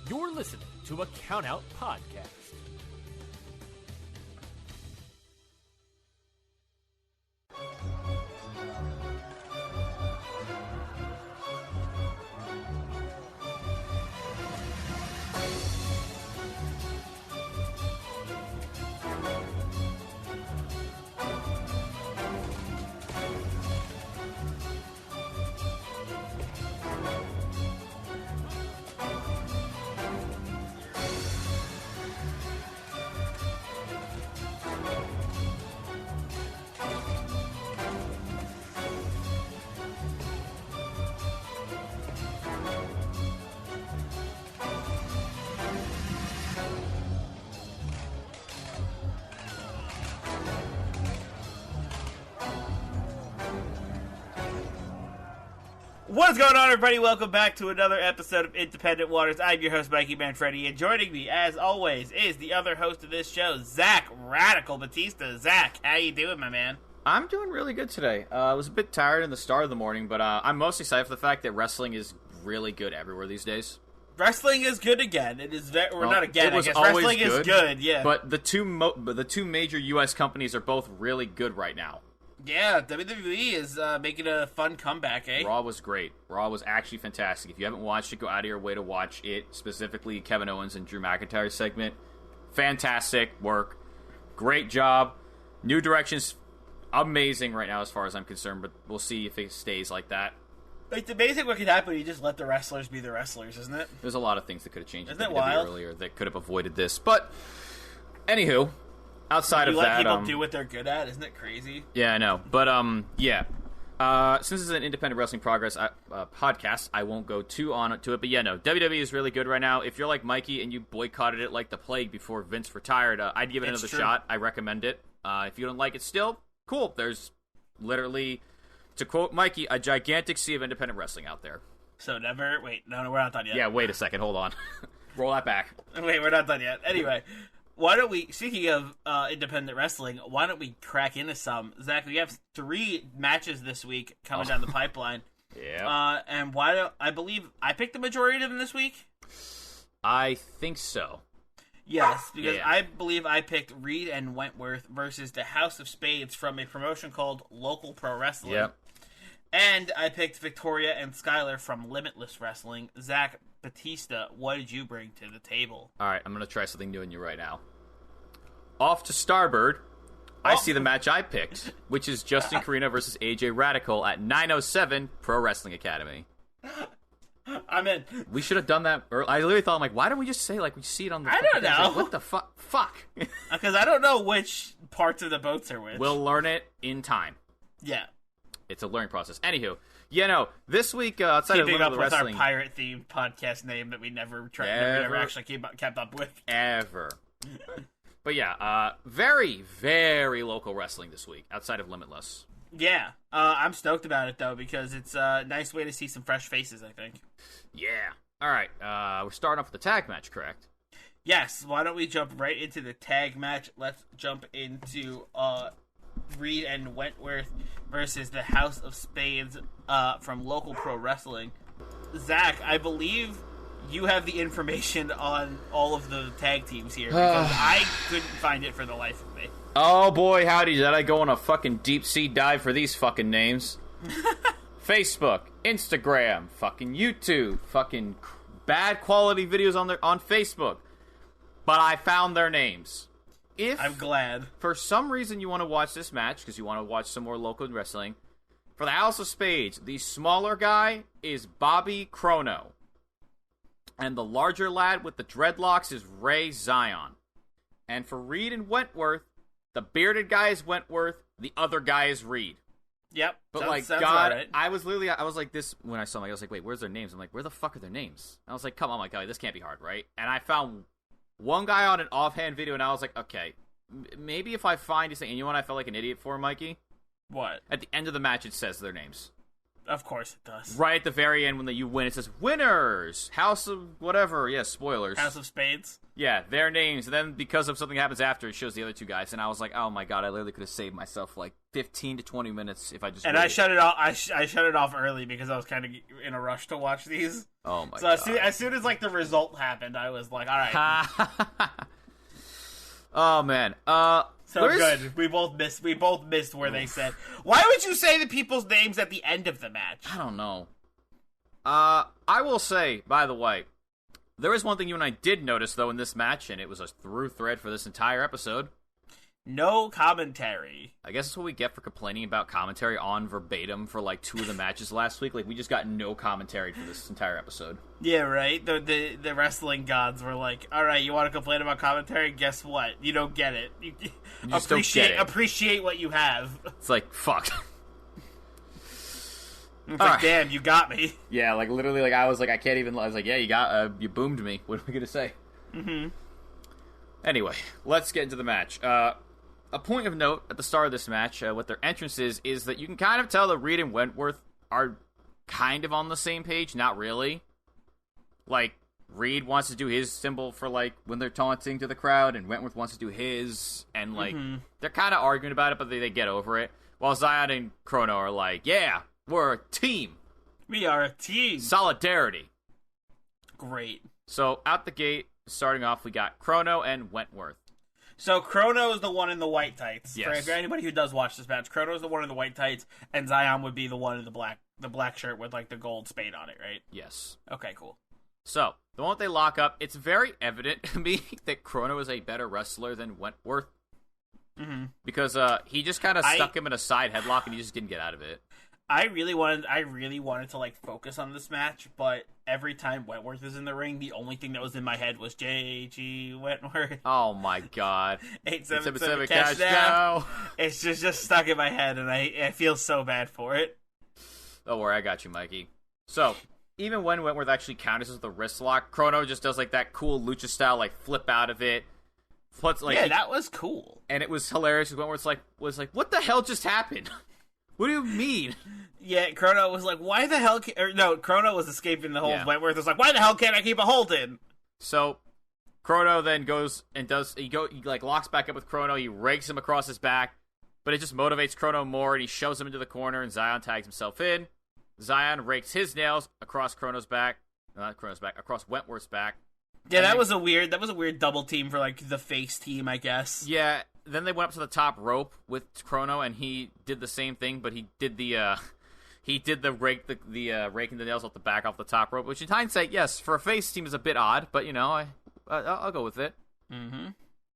You're listening to a Countout Podcast. What's going on, everybody? Welcome back to another episode of Independent Waters. I'm your host, Mikey Manfredi, and joining me, as always, is the other host of this show, Zach Radical Batista. Zach, how you doing, my man? I'm doing really good today. I was a bit tired in the start of the morning, but I'm most excited for the fact that wrestling is really good everywhere these days. Wrestling is good again. It is not again. It was I guess always wrestling is good. Yeah, but the two major U.S. companies are both really good right now. Yeah, WWE is making a fun comeback, eh? Raw was great. Raw was actually fantastic. If you haven't watched it, go out of your way to watch it, specifically Kevin Owens and Drew McIntyre's segment. Fantastic work. Great job. New Direction's amazing right now as far as I'm concerned, but we'll see if it stays like that. It's amazing what could happen. You just let the wrestlers be the wrestlers, isn't it? There's a lot of things that could have changed Isn't it WWE wild? earlier that could have avoided this. But, anyhow, outside of you that... let people do what they're good at? Isn't it crazy? Yeah, I know. But, yeah. Since this is an Independent Wrestling Progress podcast, I won't go too on to it. But, yeah, no. WWE is really good right now. If you're like Mikey and you boycotted it like the plague before Vince retired, I'd give it another shot. I recommend it. If you don't like it still, cool. There's literally, to quote Mikey, a gigantic sea of independent wrestling out there. So never... Wait, no, we're not done yet. Yeah, wait a second. Hold on. Roll that back. Wait, we're not done yet. Anyway... Why don't we, speaking of independent wrestling, why don't we crack into some? Zach, we have 3 matches this week coming down the pipeline. Yeah. And why don't, I believe, I picked the majority of them this week? I think so. Yes, because Yeah. I believe I picked Reed and Wentworth versus the House of Spades from a promotion called Local Pro Wrestling. Yep. And I picked Victoria and Skylar from Limitless Wrestling. Zach Batista, what did you bring to the table? All right, I'm going to try something new on you right now. Off to Starboard, I see the match I picked, which is Justin Corrino versus AJ Radical at 907 Pro Wrestling Academy. I'm in. We should have done that early. I literally thought, I'm like, why don't we just say, like, we see it on the... I don't know. Like, what the fuck? Because I don't know which parts of the boats are which. We'll learn it in time. Yeah. It's a learning process. Anywho, this week, outside of Keeping up Limitless with Wrestling... our pirate-themed podcast name that we never actually kept up with. Ever. But yeah, very, very local wrestling this week, outside of Limitless. Yeah. I'm stoked about it, though, because it's a nice way to see some fresh faces, I think. Yeah. All right, we're starting off with the tag match, correct? Yes. Why don't we jump right into the tag match? Let's jump into Reed and Wentworth versus the House of Spades from Local Pro Wrestling. Zach, I believe you have the information on all of the tag teams here, because I couldn't find it for the life of me. Oh boy, howdy, did I go on a fucking deep sea dive for these fucking names. Facebook, Instagram, fucking YouTube, fucking bad quality videos on Facebook. But I found their names. I'm glad. For some reason you want to watch this match, because you want to watch some more local wrestling, for the House of Spades, the smaller guy is Bobby Chrono. And the larger lad with the dreadlocks is Ray Zion. And for Reed and Wentworth, the bearded guy is Wentworth, the other guy is Reed. Yep. But sounds God, right. I was like this when I saw them. I was like, wait, where's their names? I'm like, where the fuck are their names? And I was like, come on, my guy, this can't be hard, right? And I found one guy on an offhand video, and I was like, okay, maybe if I find this thing, and you know what I felt like an idiot for, Mikey? What? At the end of the match, it says their names. Of course it does. Right at the very end when you win, it says, winners! House of whatever. Yeah, spoilers. House of Spades. Yeah, their names. And then because of something happens after, it shows the other two guys. And I was like, oh my god, I literally could have saved myself like 15 to 20 minutes if I just And waited. I shut it off. I shut it off early because I was kind of in a rush to watch these. Oh my god. god. So as soon as like the result happened, I was like, all right. Oh man. So good. We both missed where they said. Why would you say the people's names at the end of the match? I don't know. I will say, by the way, there is one thing you and I did notice though in this match, and it was a through thread for this entire episode. No commentary. I guess that's what we get for complaining about commentary on verbatim for like 2 of the matches last week. Like we just got no commentary for this entire episode. Yeah, right. The wrestling gods were like, "All right, you want to complain about commentary? Guess what? You don't get it. You just don't get it. Appreciate what you have." It's like fuck. It's like, damn, you got me. Yeah, like literally, like I was like, I can't even. I was like, yeah, you boomed me. What are we gonna say? Mm-hmm. Anyway, let's get into the match. A point of note at the start of this match, with their entrances, is that you can kind of tell that Reed and Wentworth are kind of on the same page. Not really. Like, Reed wants to do his symbol for, like, when they're taunting to the crowd, and Wentworth wants to do his, and, like, they're kind of arguing about it, but they get over it. While Zion and Corrino are like, yeah, we're a team. We are a team. Solidarity. Great. So, out the gate, starting off, we got Corrino and Wentworth. So Corrino is the one in the white tights. Yes. For anybody who does watch this match, Corrino is the one in the white tights, and Zion would be the one in the black shirt with like the gold spade on it, right? Yes. Okay, cool. So, the moment they lock up, it's very evident to me that Corrino is a better wrestler than Wentworth. Mm-hmm. Because he just kind of stuck him in a side headlock and he just didn't get out of it. I really wanted to like focus on this match, but every time Wentworth is in the ring, the only thing that was in my head was J.G. Wentworth. Oh my god. 877 cash now. It's just stuck in my head, and I feel so bad for it. Don't worry, I got you, Mikey. So, even when Wentworth actually counters with the wrist lock, Corrino just does like that cool lucha style, like flip out of it. That was cool. And it was hilarious because Wentworth was like, what the hell just happened? What do you mean? Yeah, Corrino was like, why the hell Corrino was escaping the hold. Yeah. Wentworth was like, why the hell can't I keep a hold in? So, Corrino then goes and he like locks back up with Corrino, he rakes him across his back, but it just motivates Corrino more, and he shoves him into the corner, and Zion tags himself in. Zion rakes his nails across across Wentworth's back. Yeah, that was a weird double team for like the face team, I guess. Yeah, then they went up to the top rope with Corrino, and he did the same thing, but he did the raking the nails off the top rope, which in hindsight, yes, for a face team is a bit odd, but you know, I'll go with it. Mm-hmm.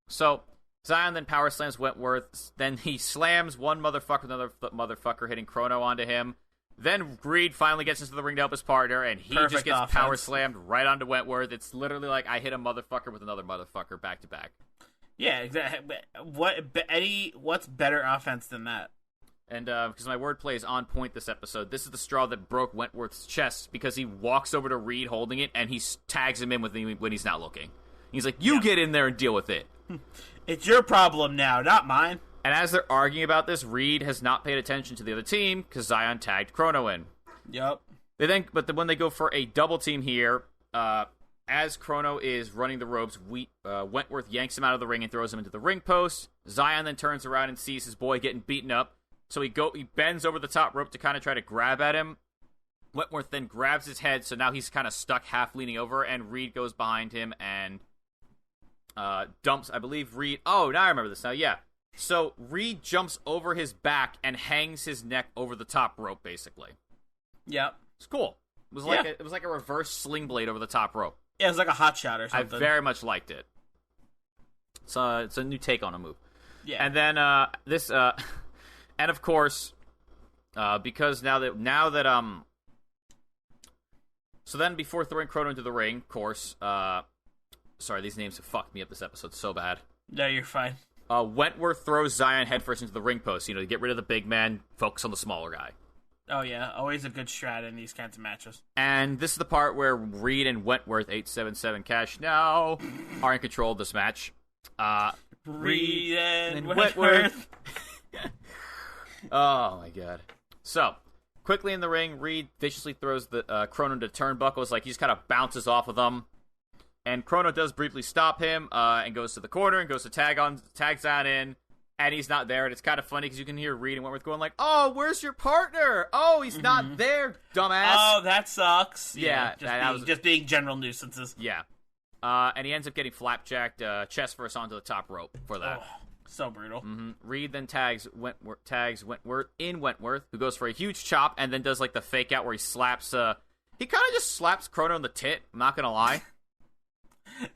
So Zion then power slams Wentworth, then he slams one motherfucker with another motherfucker, hitting Corrino onto him. Then Reed finally gets into the ring to help his partner, and he just gets power slammed right onto Wentworth. It's literally like I hit a motherfucker with another motherfucker back to back. Yeah, exactly. What's better offense than that? And because my wordplay is on point this episode, this is the straw that broke Wentworth's chest, because he walks over to Reed holding it, and he tags him in when he's not looking. He's like, you get in there and deal with it. It's your problem now, not mine. And as they're arguing about this, Reed has not paid attention to the other team because Zion tagged Corrino in. Yep. When they go for a double team here, as Corrino is running the ropes, Wentworth yanks him out of the ring and throws him into the ring post. Zion then turns around and sees his boy getting beaten up, so he bends over the top rope to kind of try to grab at him. Wentworth then grabs his head, so now he's kind of stuck half leaning over, and Reed goes behind him and dumps, I believe, Reed. Oh, now I remember this now, yeah. So Reed jumps over his back and hangs his neck over the top rope, basically. Yep. It's cool. It was like a reverse sling blade over the top rope. Yeah, it was like a hot shot or something. I very much liked it. It's a new take on a move. Yeah. And then and of course, because now that so then before throwing Corrino into the ring, of course, sorry, these names have fucked me up this episode so bad. No, you're fine. Wentworth throws Zion headfirst into the ring post, to get rid of the big man, focus on the smaller guy. Oh, yeah. Always a good strat in these kinds of matches. And this is the part where Reed and Wentworth, 877 cash now, are in control of this match. Reed and Wentworth. Oh, my God. So, Quickly in the ring, Reed viciously throws the Corrino to turnbuckles, like he just kind of bounces off of them. And Corrino does briefly stop him and goes to the corner and goes to tags on in, and he's not there. And it's kind of funny because you can hear Reed and Wentworth going like, "Oh, where's your partner? Oh, he's not there, dumbass." Oh, that sucks. Yeah, just being general nuisances. Yeah. And he ends up getting flapjacked chest first onto the top rope for that. Oh, so brutal. Reed then tags Wentworth in Wentworth, who goes for a huge chop and then does like the fake out where he slaps. He kind of just slaps Corrino in the tit. I'm not gonna lie.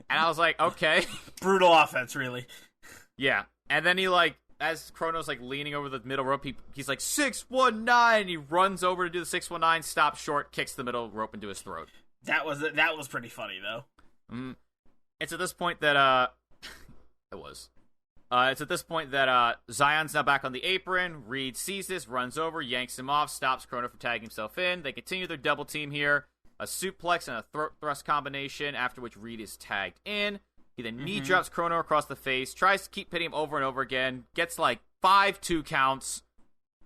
And I was like, okay, brutal offense, really. Yeah. And then he like, as Corrino's like leaning over the middle rope, he's like 619. He runs over to do the 619, stops short, kicks the middle rope into his throat. That was pretty funny though. It's at this point that It's at this point that Zion's now back on the apron. Reed sees this, runs over, yanks him off, stops Corrino from tagging himself in. They continue their double team here. A suplex and a throat thrust combination, after which Reed is tagged in. He then knee drops Corrino across the face, tries to keep hitting him over and over again, gets like 5 2 counts.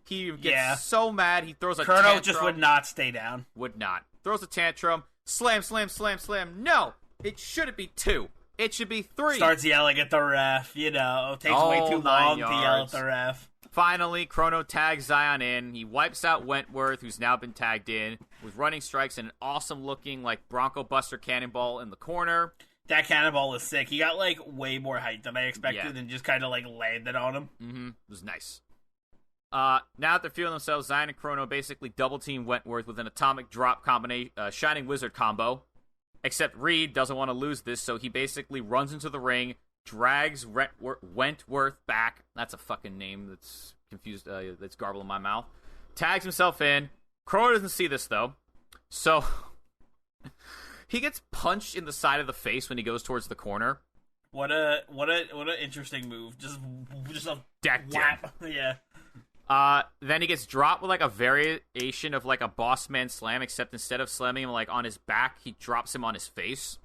He gets so mad, he throws a Corrino tantrum. just would not stay down. Would not. Throws a tantrum. Slam, slam, slam, slam. No! It shouldn't be 2. It should be 3. Starts yelling at the ref, takes way too long to yell at the ref. Finally, Corrino tags Zion in. He wipes out Wentworth, who's now been tagged in, with running strikes and an awesome-looking, like, Bronco Buster cannonball in the corner. That cannonball was sick. He got, like, way more height than I expected and just kind of, like, landed on him. It was nice. Now that they're feeling themselves, Zion and Corrino basically double-team Wentworth with an atomic drop combination, Shining Wizard combo. Except Reed doesn't want to lose this, so he basically runs into the ring, drags Wentworth back. That's a fucking name that's confused, that's garbled in my mouth. Tags himself in. Corrino doesn't see this, though. So, he gets punched in the side of the face when he goes towards the corner. What a interesting move. Just a decked whap. Yeah. Then he gets dropped with, like, a variation of, like, a boss man slam, except instead of slamming him, like, on his back, he drops him on his face.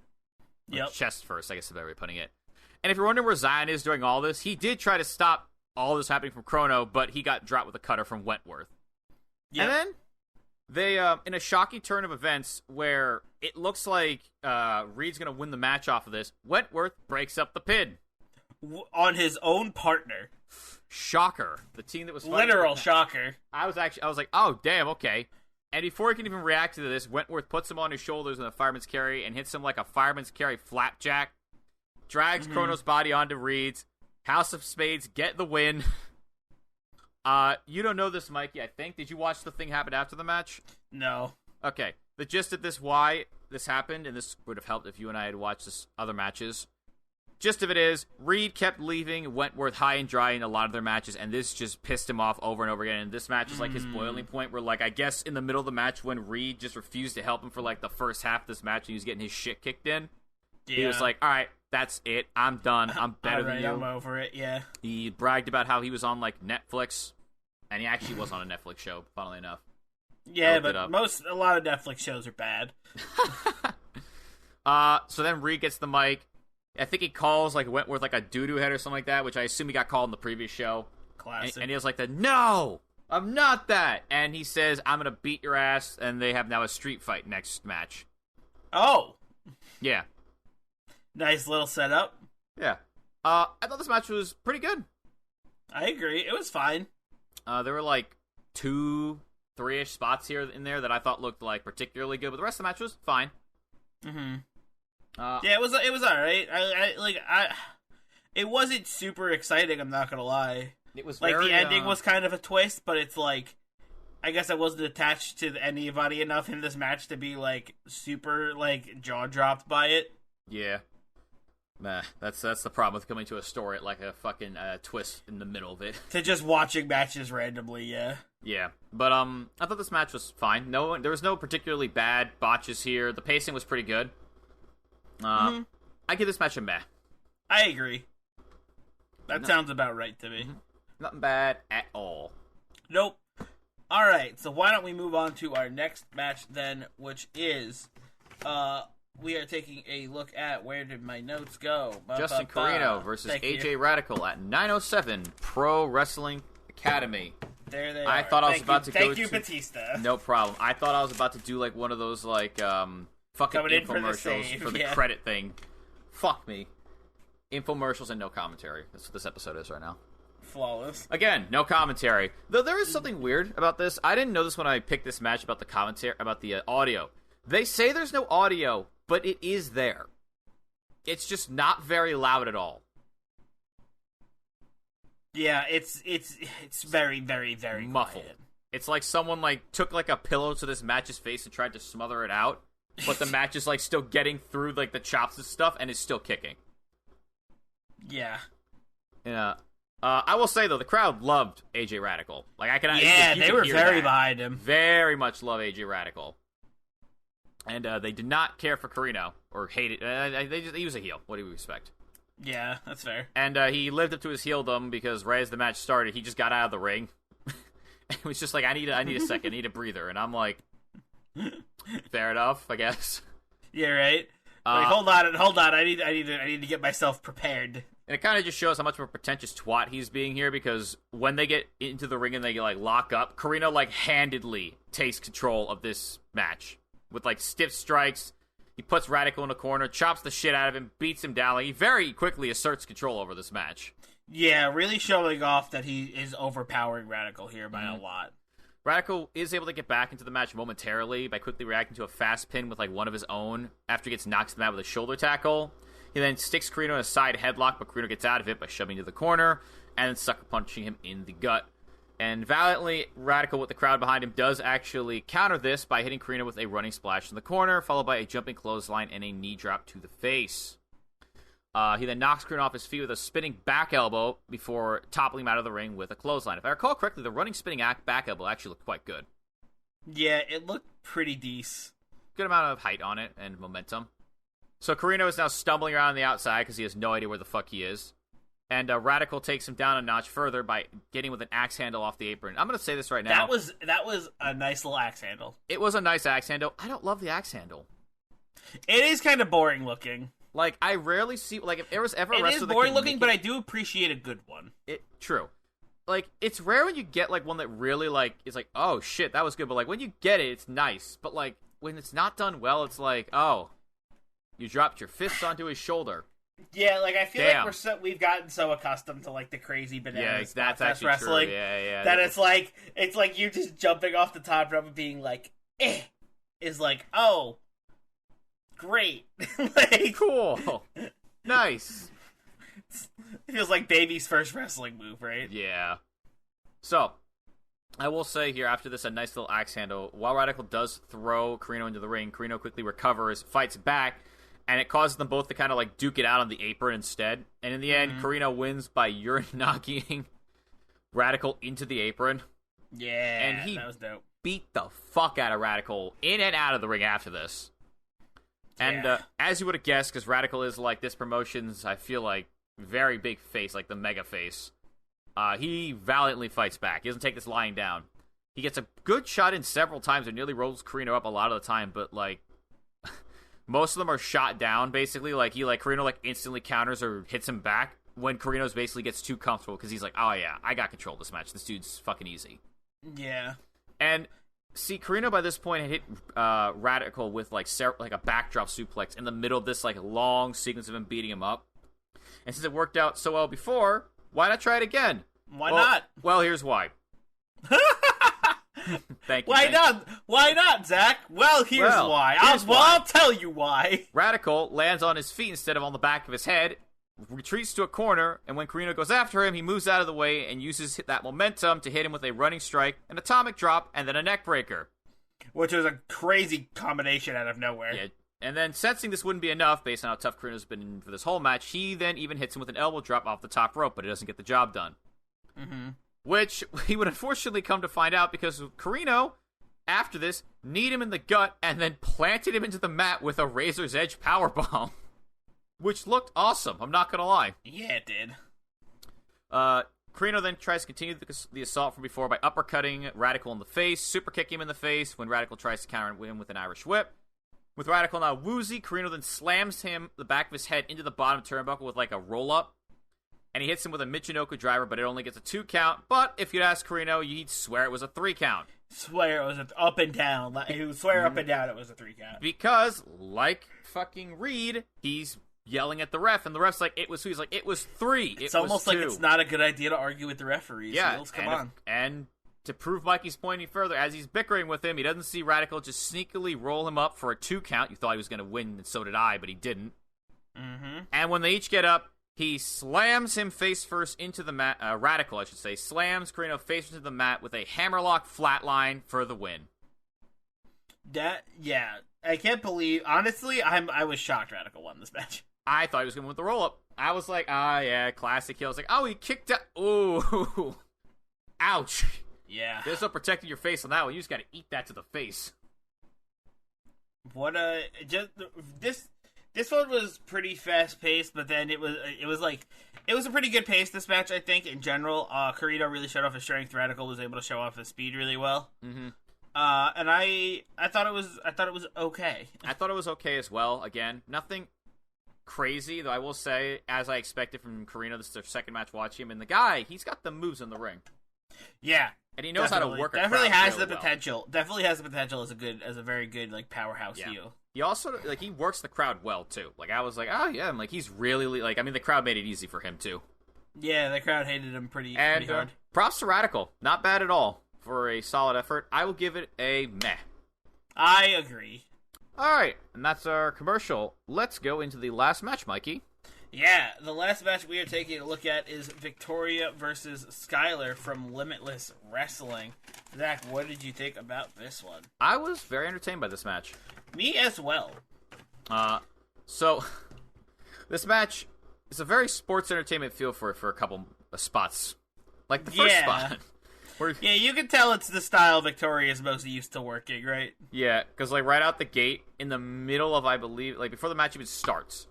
Yep. Chest first, I guess is a better way of putting it. And if you're wondering where Zion is during all this, he did try to stop all this happening from Corrino, but he got dropped with a cutter from Wentworth. Yep. And then, they, in a shocking turn of events, where it looks like Reed's gonna win the match off of this, Wentworth breaks up the pin. On his own partner. Shocker. The team that was literal shocker. I was like, oh, damn, okay. And before he can even react to this, Wentworth puts him on his shoulders in a fireman's carry and hits him like a fireman's carry flapjack. Drags Corrino's body onto Reed's. House of Spades get the win. You don't know this, Mikey, I think. Did you watch the thing happen after the match? No. Okay. The gist of this, why this happened, and this would have helped if you and I had watched this other matches. Gist of it is, Reed kept leaving Wentworth high and dry in a lot of their matches, and this just pissed him off over and over again. And this match is like his boiling point, where, like, I guess in the middle of the match when Reed just refused to help him for, like, the first half of this match and he was getting his shit kicked in, he was like, alright, that's it. I'm done. I'm better than you. I'm over it, yeah. He bragged about how he was on, like, Netflix, and he actually was on a Netflix show, funnily enough. Yeah, but a lot of Netflix shows are bad. So then Reed gets the mic. I think he calls, like, Wentworth, like, a doo-doo head or something like that, which I assume he got called in the previous show. Classic. And he was like, no, I'm not that. And he says, I'm going to beat your ass, and they have now a street fight next match. Oh. Yeah. Nice little setup. Yeah. I thought this match was pretty good. I agree. It was fine. There were, like, 2-3-ish spots here in there that I thought looked, like, particularly good, but the rest of the match was fine. Yeah, it was all right. It wasn't super exciting. I'm not gonna lie. It was like very, the ending was kind of a twist, but it's like, I guess I wasn't attached to anybody enough in this match to be like super like jaw dropped by it. Yeah, that's the problem with coming to a story at like a fucking twist in the middle of it. To just watching matches randomly, yeah. Yeah, but I thought this match was fine. There was no particularly bad botches here. The pacing was pretty good. I give this match a meh. I agree. That sounds about right to me. Nothing bad at all. Nope. Alright, so why don't we move on to our next match then, which is, we are taking a look at, where did my notes go? Justin Corrino versus AJ Radical at 907 Pro Wrestling Academy. There they are. I thought I was about to go Thank you, Batista. No problem. I thought I was about to do like one of those like fucking infomercials for the credit thing. Fuck me. Infomercials and no commentary. That's what this episode is right now. Flawless. Again, no commentary. Though there is something weird about this. I didn't know this when I picked this match about the commentary, about the audio. They say there's no audio, but it is there. It's just not very loud at all. Yeah, it's very, very, very muffled. Quiet. It's like someone like took like a pillow to this match's face and tried to smother it out, but the match is like still getting through like the chops and stuff and is still kicking. Yeah. Yeah. I will say though, the crowd loved AJ Radical. Like I can. Yeah, you they can were hear very that. behind him. Very much love AJ Radical. And they did not care for Corrino or hate it. He was a heel. What do you expect? Yeah, that's fair. And he lived up to his heeldom because right as the match started, he just got out of the ring. It was just like, I need a second, I need a breather. And I'm like, fair enough, I guess. Yeah, right. Like, hold on. I need to get myself prepared. And it kind of just shows how much of a pretentious twat he's being here because when they get into the ring and they like lock up, Corrino like handedly takes control of this match with like stiff strikes. He puts Radical in a corner, chops the shit out of him, beats him down. Like, he very quickly asserts control over this match. Yeah, really showing off that he is overpowering Radical here by a lot. Radical is able to get back into the match momentarily by quickly reacting to a fast pin with like one of his own after he gets knocked to the mat with a shoulder tackle. He then sticks Corrino in a side headlock, but Corrino gets out of it by shoving to the corner and then sucker punching him in the gut. And valiantly, Radical with the crowd behind him does actually counter this by hitting Corrino with a running splash in the corner, followed by a jumping clothesline and a knee drop to the face. He then knocks Corrino off his feet with a spinning back elbow before toppling him out of the ring with a clothesline. If I recall correctly, the running spinning back elbow actually looked quite good. Yeah, it looked pretty decent. Good amount of height on it and momentum. So Corrino is now stumbling around on the outside because he has no idea where the fuck he is. And Radical takes him down a notch further by getting with an axe handle off the apron. I'm going to say this right now. That was a nice little axe handle. It was a nice axe handle. I don't love the axe handle. It is kind of boring looking. Like, I rarely see... Like, if there was ever a wrestler... It is boring looking, but I do appreciate a good one. True. Like, it's rare when you get, like, one that really, like, is like, oh, shit, that was good. But, like, when you get it, it's nice. But, like, when it's not done well, it's like, oh, you dropped your fist onto his shoulder. Yeah, like, I feel like we've gotten so accustomed to, like, the crazy bananas that's actually wrestling. True. Yeah. That it's like you just jumping off the top rope and being like, is like, oh, great. Like, cool. Nice. It feels like baby's first wrestling move, right? Yeah. So, I will say here, after this, a nice little axe handle. While Radical does throw Corrino into the ring, Corrino quickly recovers, fights back, and it causes them both to kind of like duke it out on the apron instead. And in the end, Corrino wins by knocking Radical into the apron. Yeah, and he that was dope. Beat the fuck out of Radical in and out of the ring after this. And as you would have guessed, because Radical is like this promotion's, I feel like, very big face, like the mega face. He valiantly fights back. He doesn't take this lying down. He gets a good shot in several times and nearly rolls Corrino up a lot of the time, but like most of them are shot down, basically. Like, Corrino, like, instantly counters or hits him back when Corrino's basically gets too comfortable because he's like, oh, yeah, I got control of this match. This dude's fucking easy. Yeah. And, see, Corrino by this point had hit Radical with, like a backdrop suplex in the middle of this, like, long sequence of him beating him up. And since it worked out so well before, why not try it again? Why not? Well, here's why. Thank you. Why not, Zach? Well, here's why. I'll tell you why. Radical lands on his feet instead of on the back of his head, retreats to a corner, and when Corrino goes after him, he moves out of the way and uses that momentum to hit him with a running strike, an atomic drop, and then a neck breaker. Which was a crazy combination out of nowhere. Yeah. And then, sensing this wouldn't be enough, based on how tough Corrino's been for this whole match, he then even hits him with an elbow drop off the top rope, but it doesn't get the job done. Mm-hmm. Which he would unfortunately come to find out because Corrino, after this, kneed him in the gut and then planted him into the mat with a razor's edge powerbomb. Which looked awesome, I'm not gonna lie. Yeah, it did. Corrino then tries to continue the assault from before by uppercutting Radical in the face, super kicking him in the face when Radical tries to counter him with an Irish whip. With Radical now woozy, Corrino then slams the back of his head into the bottom turnbuckle with like a roll-up. and he hits him with a Michinoku driver, but it only gets a 2 count. But if you'd ask Corrino, you'd swear it was a 3 count. Swear it was up and down. He would swear up and down it was a 3 count. Because, like fucking Reed, he's yelling at the ref, and the ref's like, it was 2. He's like, it was 3. It's almost like it's not a good idea to argue with the referees. Yeah, Come on. And to prove Mikey's point any further, as he's bickering with him, he doesn't see Radical just sneakily roll him up for a 2 count. You thought he was going to win, and so did I, but he didn't. Mm-hmm. And when they each get up, he slams him face first into the mat, Radical, I should say, slams Corrino face into the mat with a hammerlock flatline for the win. Yeah, I can't believe, honestly, I was shocked Radical won this match. I thought he was going to win with the roll-up. I was like, yeah, classic heel. I was like, oh, he kicked out. Ooh. Ouch. Yeah. There's no protecting your face on that one. You just got to eat that to the face. This one was pretty fast paced, but then it was a pretty good pace. This match, I think, in general, Corrino really showed off his strength. Radical was able to show off his speed really well. Mm-hmm. And I thought it was okay. I thought it was okay as well. Again, nothing crazy, though. I will say, as I expected from Corrino, this is their second match watching him, and the guy, he's got the moves in the ring. Yeah. And he knows how to work a definitely crowd has really the potential. Well. Definitely has the potential as a very good powerhouse heel. He also he works the crowd well too. I was like, oh yeah, he's really the crowd made it easy for him too. Yeah, the crowd hated him pretty hard. Props to Radical, not bad at all for a solid effort. I will give it a meh. I agree. All right, and that's our commercial. Let's go into the last match, Mikey. Yeah, the last match we are taking a look at is Victoria versus Skylar from Limitless Wrestling. Zach, what did you think about this one? I was very entertained by this match. Me as well. So this match is a very sports entertainment feel for a couple of spots. Like the first spot. Yeah, you can tell it's the style Victoria's most used to working, right? Yeah, because right out the gate, in the middle of, I believe, before the match even starts,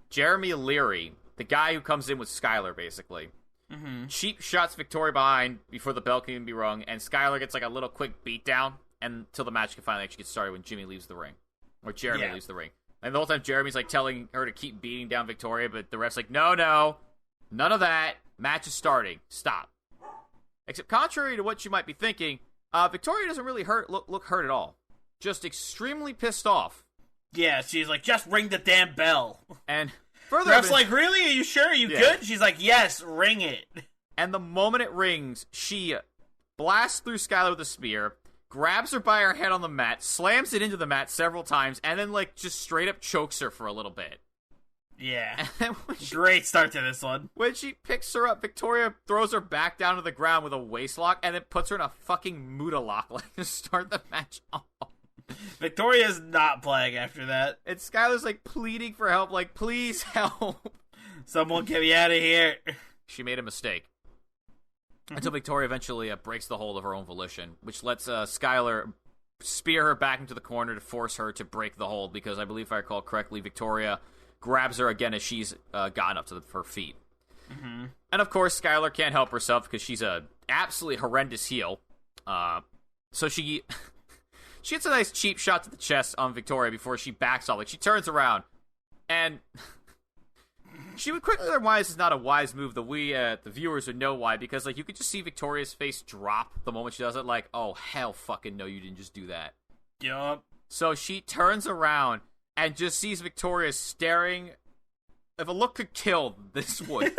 Jeremy Leary, the guy who comes in with Skylar, basically, cheap shots Victoria behind before the bell can even be rung, and Skylar gets a little quick beatdown until the match can finally actually get started when Jimmy leaves the ring. Or Jeremy leaves the ring. And the whole time Jeremy's telling her to keep beating down Victoria, but the ref's like, no, none of that. Match is starting. Stop. Except contrary to what you might be thinking, Victoria doesn't really look hurt at all. Just extremely pissed off. Yeah, she's like, just ring the damn bell. And further, ref's like, really? Are you sure? Are you good? She's like, yes, ring it. And the moment it rings, she blasts through Skylar with a spear, grabs her by her head on the mat, slams it into the mat several times, and then just straight up chokes her for a little bit. Yeah. Great start to this one. When she picks her up, Victoria throws her back down to the ground with a waistlock, and then puts her in a fucking Muda lock to start the match off. Victoria's not playing after that. And Skylar's pleading for help, please help. Someone get me out of here. She made a mistake. Until Victoria eventually breaks the hold of her own volition, which lets Skylar spear her back into the corner to force her to break the hold, because I believe if I recall correctly, Victoria grabs her again as she's gotten up to her feet. Mm-hmm. And of course, Skylar can't help herself because she's a absolutely horrendous heel. So she gets a nice cheap shot to the chest on Victoria before she backs off. She turns around, and she would quickly learn why this is not a wise move. The viewers would know why, because you could just see Victoria's face drop the moment she does it. Oh hell, fucking no, you didn't just do that. Yup. So she turns around and just sees Victoria staring. If a look could kill, this would.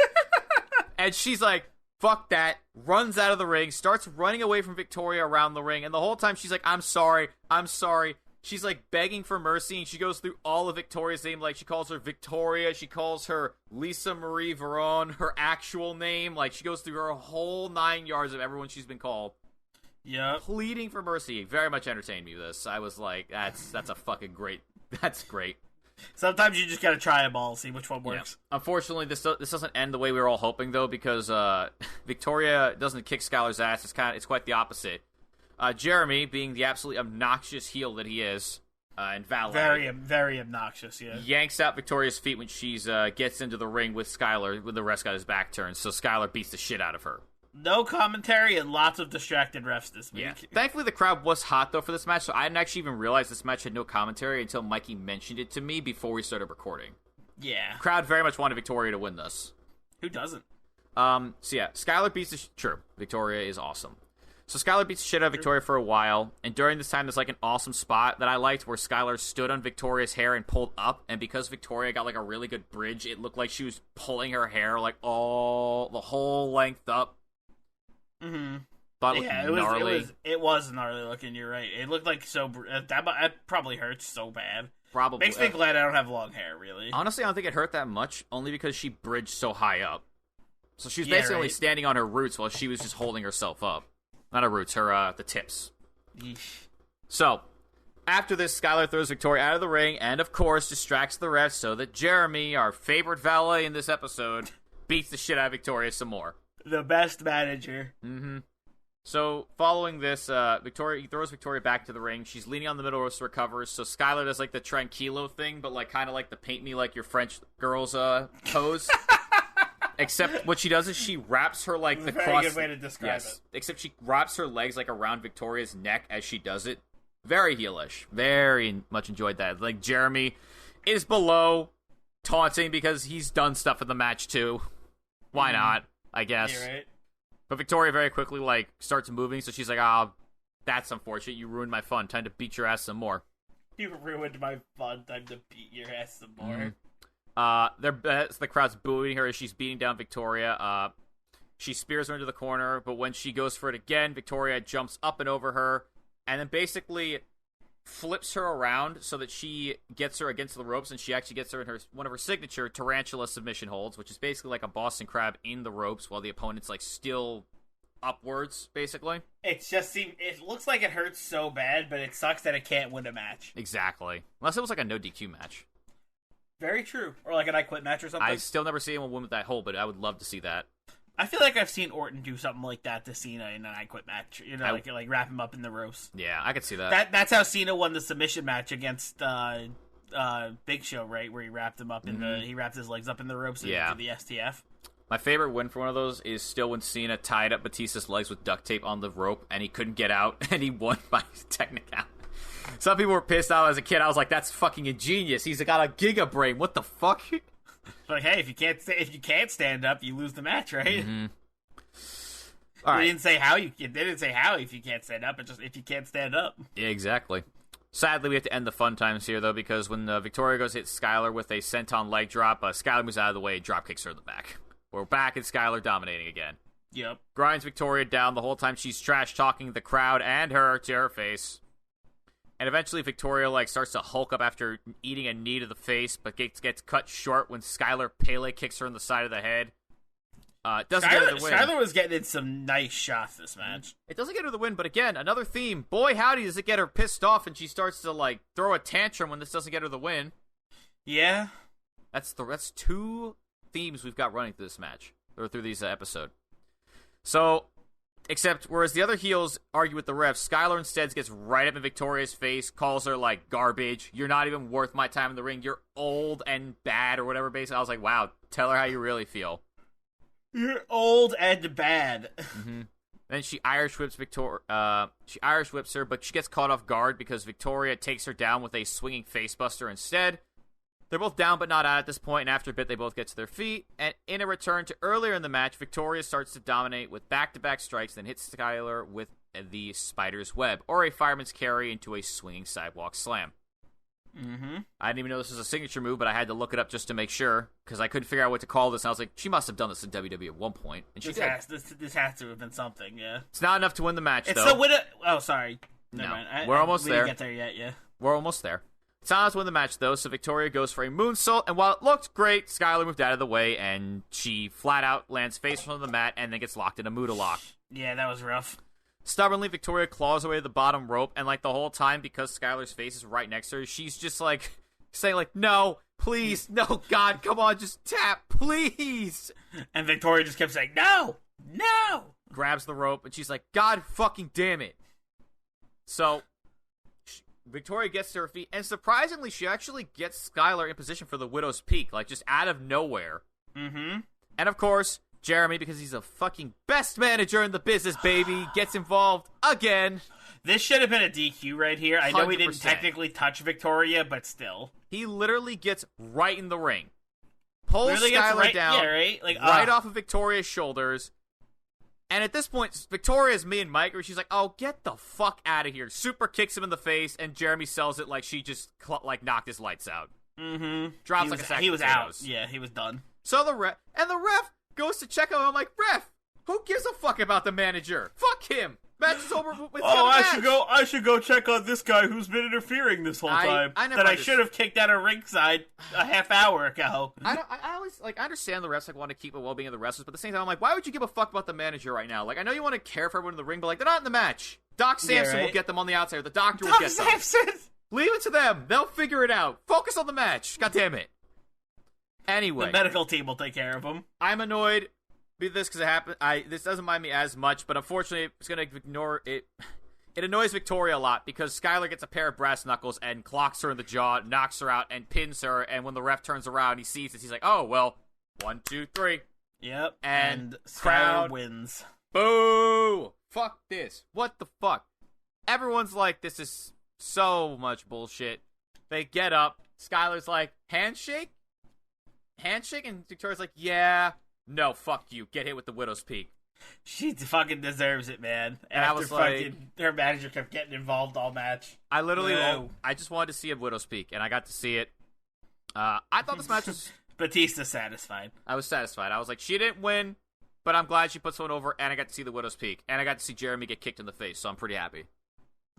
And she's like, fuck that, runs out of the ring, starts running away from Victoria around the ring, and the whole time she's like, I'm sorry. She's begging for mercy, and she goes through all of Victoria's name. She calls her Victoria, she calls her Lisa Marie Veron, her actual name. She goes through her whole 9 yards of everyone she's been called. Yeah. Pleading for mercy. Very much entertained me, this. I was like, that's a fucking great. That's great. Sometimes you just gotta try them all, see which one works. Yeah. Unfortunately, this doesn't end the way we were all hoping, though, because Victoria doesn't kick Skylar's ass. It's quite the opposite. Jeremy, being the absolutely obnoxious heel that he is, and valet, very obnoxious, yeah, yanks out Victoria's feet when she's gets into the ring with Skylar, with the rest got his back turned. So Skylar beats the shit out of her. No commentary and lots of distracted refs this week. Yeah. Thankfully, the crowd was hot, though, for this match, so I didn't actually even realize this match had no commentary until Mikey mentioned it to me before we started recording. Yeah. The crowd very much wanted Victoria to win this. Who doesn't? So yeah, Skylar beats True. Victoria is awesome. So Skylar beats the shit out of Victoria for a while, and during this time there's like an awesome spot that I liked where Skylar stood on Victoria's hair and pulled up, and because Victoria got like a really good bridge, it looked like she was pulling her hair like all the whole length up. Mm-hmm. Thought it looked gnarly. It was gnarly looking, you're right. It looked like that probably hurts so bad. Probably. Makes me glad I don't have long hair, really. Honestly, I don't think it hurt that much, only because she bridged so high up. So she was basically only standing on her roots while she was just holding herself up. Not her roots, the tips. Yeesh. So, after this, Skylar throws Victoria out of the ring and, of course, distracts the refs so that Jeremy, our favorite valet in this episode, beats the shit out of Victoria some more. The best manager. Mm-hmm. So, following this, he throws Victoria back to the ring. She's leaning on the middle ropes, recovers. So, Skylar does, like, the tranquilo thing, but, like, kind of like the paint me like your French girls pose. Except what she does is she wraps her, like, the cross... Very good way to describe it. Except she wraps her legs, like, around Victoria's neck as she does it. Very heelish. Very much enjoyed that. Like, Jeremy is below taunting because he's done stuff in the match, too. Why not, I guess. You're right. But Victoria very quickly, like, starts moving, so she's like, oh, that's unfortunate. You ruined my fun. Time to beat your ass some more. You ruined my fun. Time to beat your ass some more. Mm-hmm. The crowd's booing her as she's beating down Victoria. She spears her into the corner, but when she goes for it again, Victoria jumps up and over her, and then basically flips her around so that she gets her against the ropes, and she actually gets her in one of her signature tarantula submission holds, which is basically like a Boston Crab in the ropes while the opponent's like still upwards, basically. It looks like it hurts so bad, but it sucks that it can't win a match. Exactly. Unless it was like a no DQ match. Very true. Or like an I Quit match or something. I still never see anyone win with that hold, but I would love to see that. I feel like I've seen Orton do something like that to Cena in an I Quit match. You know, like wrap him up in the ropes. Yeah, I could see that. That's how Cena won the submission match against Big Show, right? Where he wrapped him up he wrapped his legs up in the ropes and into the STF. My favorite win for one of those is still when Cena tied up Batista's legs with duct tape on the rope and he couldn't get out and he won by technicality. Some people were pissed out as a kid. I was like, that's fucking ingenious. He's got a giga brain. What the fuck? Like, hey, if you can't stand up, you lose the match, right? Mm-hmm. All right. They didn't say how if you can't stand up, but just if you can't stand up. Yeah, exactly. Sadly, we have to end the fun times here, though, because when Victoria goes hit Skylar with a senton leg drop, Skylar moves out of the way, drop kicks her in the back. We're back at Skylar dominating again. Yep. Grinds Victoria down the whole time she's trash-talking the crowd and her to her face. And eventually Victoria, like, starts to hulk up after eating a knee to the face, but gets cut short when Skylar Pele kicks her in the side of the head. Doesn't get her the win. Skylar was getting in some nice shots this match. It doesn't get her the win, but again, another theme. Boy, howdy, does it get her pissed off, and she starts to, like, throw a tantrum when this doesn't get her the win. Yeah. That's two themes we've got running through this match, or through these episode. So... Except, whereas the other heels argue with the refs, Skylar instead gets right up in Victoria's face, calls her, like, garbage. You're not even worth my time in the ring. You're old and bad, or whatever, basically. I was like, wow, tell her how you really feel. You're old and bad. Mm-hmm. Then she Irish whips her, but she gets caught off guard because Victoria takes her down with a swinging facebuster instead. They're both down but not out at this point, and after a bit they both get to their feet. And in a return to earlier in the match, Victoria starts to dominate with back-to-back strikes, then hits Skylar with the spider's web, or a fireman's carry into a swinging sidewalk slam. Mm-hmm. I didn't even know this was a signature move, but I had to look it up just to make sure, because I couldn't figure out what to call this, and I was like, she must have done this in WWE at one point. And she did. This has to have been something, yeah. It's not enough to win the match, though. It's the winner... Oh, sorry. No, we're almost there. We didn't get there yet, yeah. We're almost there. It's not enough to win the match, though, so Victoria goes for a moonsault, and while it looked great, Skylar moved out of the way, and she flat out lands face on the mat, and then gets locked in a Muda lock. Yeah, that was rough. Stubbornly, Victoria claws away the bottom rope, and, like, the whole time, because Skylar's face is right next to her, she's just, like, saying, like, no, please, no, God, come on, just tap, please! And Victoria just kept saying, no, no! Grabs the rope, and she's like, God fucking damn it. So... Victoria gets to her feet, and surprisingly, she actually gets Skylar in position for the Widow's Peak, like, just out of nowhere. Mm-hmm. And, of course, Jeremy, because he's a fucking best manager in the business, baby, gets involved again. This should have been a DQ right here. I know 100%. he didn't technically touch Victoria, but still. He literally gets right in the ring. pulls Literally gets Skylar down, yeah, right? right off of Victoria's shoulders. And at this point, Victoria's me and Mike, where she's like, "Oh, get the fuck out of here!" Super kicks him in the face, and Jeremy sells it like she just knocked his lights out. Mm-hmm. Drops like a sack. He was of potatoes. out. Yeah, he was done. So the ref goes to check him. I'm like, "Ref, who gives a fuck about the manager? Fuck him. Match is over with." I should go check on this guy who's been interfering this whole time. I should have kicked out of ringside a half hour ago. I always I understand the refs want to keep the well-being of the wrestlers, but at the same time, I'm like, why would you give a fuck about the manager right now? I know you want to care for everyone in the ring, but they're not in the match. Doc Samson will get them on the outside. Or the doctor will get them. Leave it to them. They'll figure it out. Focus on the match. God damn it. Anyway, the medical team will take care of them. I'm annoyed with this because it happened. This doesn't mind me as much, but unfortunately, it's gonna ignore it. It annoys Victoria a lot because Skylar gets a pair of brass knuckles and clocks her in the jaw, knocks her out, and pins her. And when the ref turns around, he sees this. He's like, "Oh well, 1, 2, 3." Yep. And Skylar wins. Boo! Fuck this. What the fuck? Everyone's like, this is so much bullshit. They get up. Skylar's like, handshake? Handshake? And Victoria's like, yeah. No, fuck you. Get hit with the Widow's Peak. She fucking deserves it, man. And I was like, her manager kept getting involved all match. I literally, I just wanted to see a Widow's Peak, and I got to see it. I thought this match was... Batista satisfied. I was satisfied. I was like, she didn't win, but I'm glad she put someone over, and I got to see the Widow's Peak, and I got to see Jeremy get kicked in the face, so I'm pretty happy.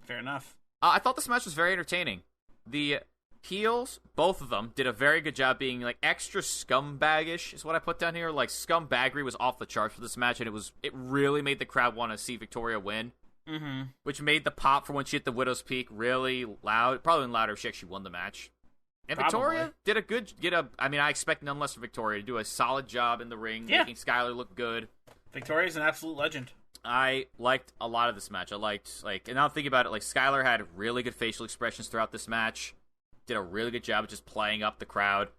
Fair enough. I thought this match was very entertaining. The heels, both of them, did a very good job being extra scumbaggish, is what I put down here. Scumbaggery was off the charts for this match, and it really made the crowd want to see Victoria win. Mm-hmm. Which made the pop for when she hit the Widow's Peak really loud. Probably louder if she actually won the match. And Victoria did I expect none less for Victoria to do a solid job in the ring, making Skylar look good. Victoria's an absolute legend. I liked a lot of this match. I liked, and now thinking about it, Skylar had really good facial expressions throughout this match. Did a really good job of just playing up the crowd.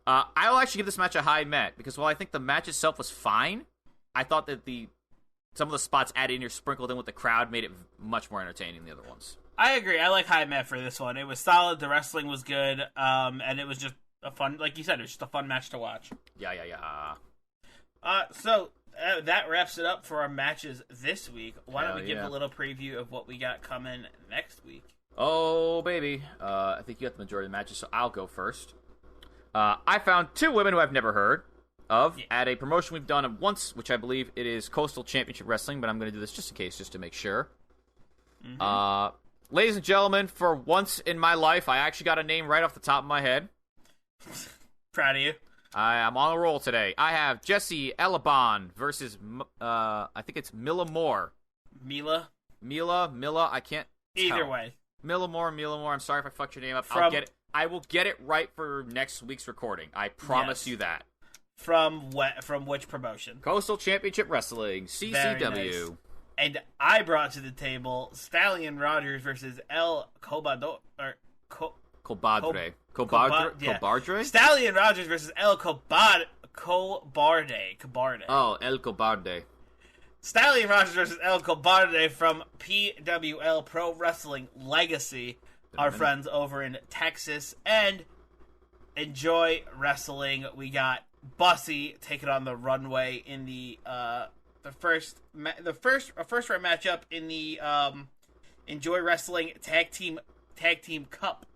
I will actually give this match a high Met, because while I think the match itself was fine, I thought that some of the spots added in or sprinkled in with the crowd made it much more entertaining than the other ones. I agree. I like high Met for this one. It was solid. The wrestling was good. And it was just a fun, like you said, it was just a fun match to watch. Yeah. So that wraps it up for our matches this week. Why don't we give a little preview of what we got coming next week? Oh, baby. I think you got the majority of the matches, so I'll go first. I found 2 women who I've never heard of at a promotion we've done once, which I believe it is Coastal Championship Wrestling, but I'm going to do this just in case, just to make sure. Mm-hmm. Ladies and gentlemen, for once in my life, I actually got a name right off the top of my head. Proud of you. I'm on a roll today. I have Jessie Elabon versus, I think it's Mila Moore. Mila, I can't tell. Either way. Mila Moore. I'm sorry if I fucked your name up. I will get it right for next week's recording. I promise you that. From which promotion? Coastal Championship Wrestling, CCW. Nice. And I brought to the table Stallion Rogers versus El Cobadre. Cobardre? Stallion Rogers versus El Cobarde. Oh, El Cobarde. Stallion Rogers versus El Cobarde from PWL Pro Wrestling Legacy. Our friends over in Texas. And Enjoy Wrestling. We got Bussy taking on the Runway in the first round matchup in the Enjoy Wrestling Tag Team Cup.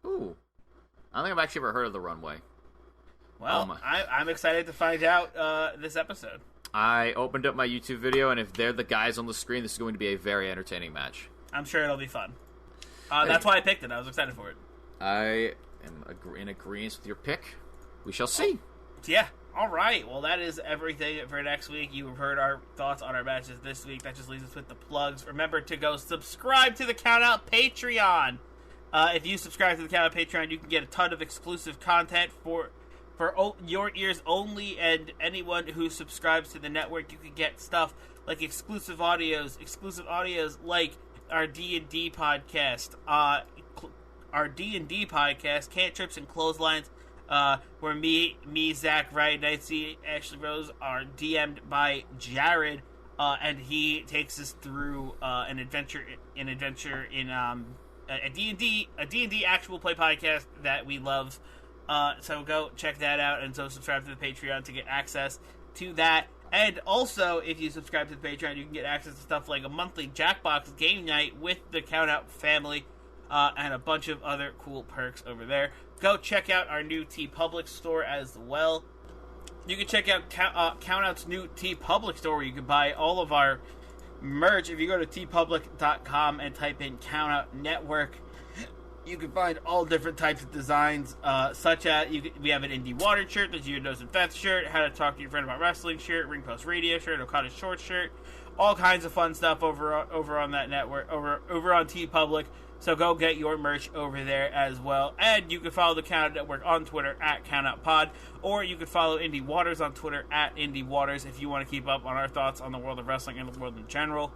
Ooh, I don't think I've actually ever heard of the Runway. Well, I'm excited to find out this episode. I opened up my YouTube video, and if they're the guys on the screen, this is going to be a very entertaining match. I'm sure it'll be fun. That's why I picked it. I was excited for it. I am in agreement with your pick. We shall see. Yeah. All right. Well, that is everything for next week. You've heard our thoughts on our matches this week. That just leaves us with the plugs. Remember to go subscribe to the Countout Patreon. If you subscribe to the Countout Patreon, you can get a ton of exclusive content for your ears only, and anyone who subscribes to the network, you can get stuff like exclusive audios like our D&D podcast, Cantrips and Clotheslines, where me, Zach, Ryan Knightsey, Ashley Rose are DM'd by Jared, and he takes us through an adventure in a D&D actual play podcast that we love. So go check that out, and so subscribe to the Patreon to get access to that. And also, if you subscribe to the Patreon, you can get access to stuff like a monthly Jackbox game night with the Countout family, and a bunch of other cool perks over there. Go check out our new TeePublic store as well. You can check out Countout's new TeePublic store, where you can buy all of our merch. If you go to teepublic.com and type in Countout Network, you can find all different types of designs, such as we have an Indy Water shirt, the Your Dose of Death shirt, How to Talk to Your Friend About Wrestling shirt, Ring Post Radio shirt, Okada Short shirt, all kinds of fun stuff over on that network, over on TeePublic. So go get your merch over there as well. And you can follow the Countout Network on Twitter at CountOutPod, or you can follow Indy Waters on Twitter at Indy Waters if you want to keep up on our thoughts on the world of wrestling and the world in general.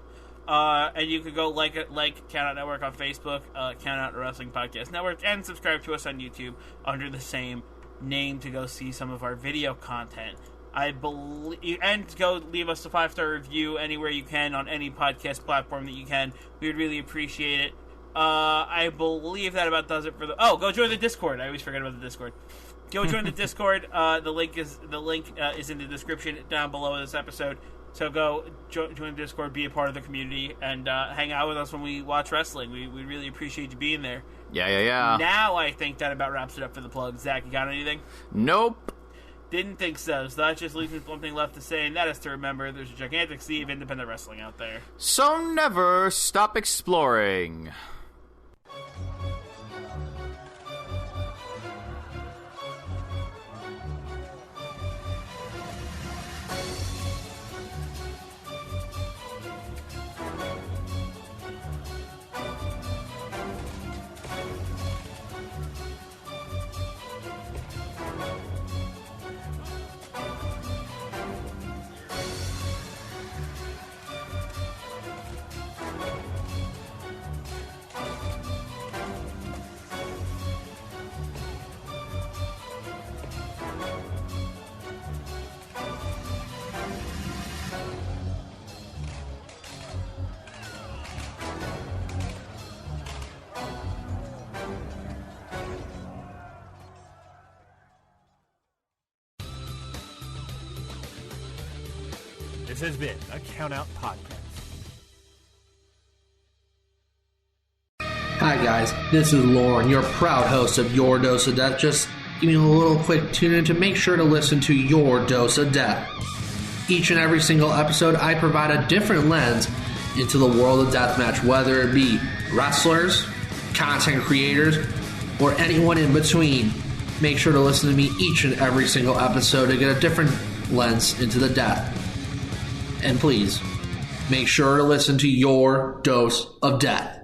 And you can go like Countout Network on Facebook, Countout Wrestling Podcast Network, and subscribe to us on YouTube under the same name to go see some of our video content. And go leave us a 5-star review anywhere you can on any podcast platform that you can. We would really appreciate it. I believe that about does it for go join the Discord. I always forget about the Discord. Go join the Discord. The link is in the description down below this episode. So go join the Discord, be a part of the community, and hang out with us when we watch wrestling. We really appreciate you being there. Yeah. Now I think that about wraps it up for the plug. Zach, you got anything? Nope. Didn't think so. So that just leaves me with one thing left to say, and that is to remember there's a gigantic sea of independent wrestling out there. So never stop exploring. This has been a Countout Podcast. Hi guys, this is Lauren, your proud host of Your Dose of Death. Just give me a little quick tune in to make sure to listen to Your Dose of Death. Each and every single episode, I provide a different lens into the world of deathmatch, whether it be wrestlers, content creators, or anyone in between. Make sure to listen to me each and every single episode to get a different lens into the death. And please, make sure to listen to Your Dose of Death.